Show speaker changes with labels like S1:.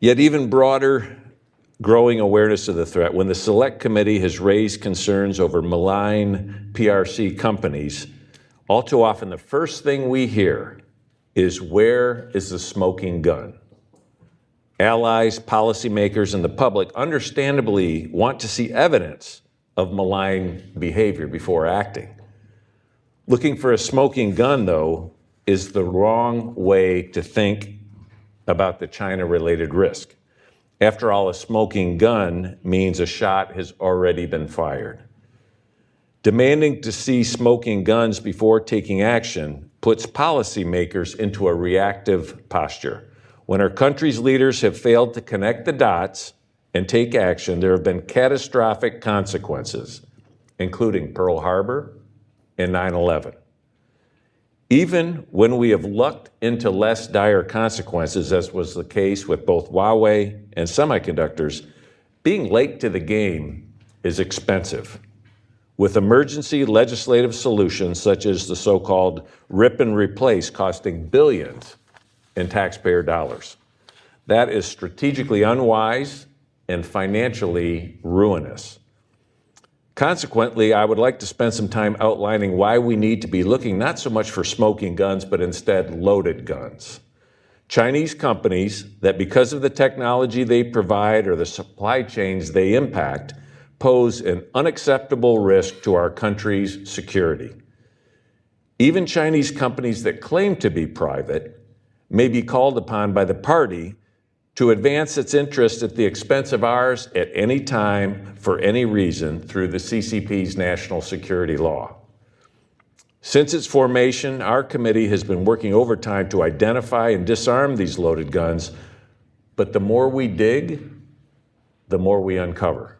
S1: Yet even broader growing awareness of the threat, when the Select Committee has raised concerns over malign PRC companies, all too often the first thing we hear is, where is the smoking gun? Allies, policymakers, and the public understandably want to see evidence of malign behavior before acting. Looking for a smoking gun, though, is the wrong way to think about the China-related risk. After all, a smoking gun means a shot has already been fired. Demanding to see smoking guns before taking action puts policymakers into a reactive posture. When our country's leaders have failed to connect the dots and take action, there have been catastrophic consequences, including Pearl Harbor and 9/11. Even when we have lucked into less dire consequences, as was the case with both Huawei and semiconductors, being late to the game is expensive. With emergency legislative solutions such as the so-called rip and replace costing billions in taxpayer dollars. That is strategically unwise and financially ruinous. Consequently, I would like to spend some time outlining why we need to be looking not so much for smoking guns, but instead loaded guns. Chinese companies that, because of the technology they provide or the supply chains they impact, pose an unacceptable risk to our country's security. Even Chinese companies that claim to be private may be called upon by the party to advance its interests at the expense of ours at any time for any reason through the CCP's national security law. Since its formation, our committee has been working overtime to identify and disarm these loaded guns, but the more we dig, the more we uncover.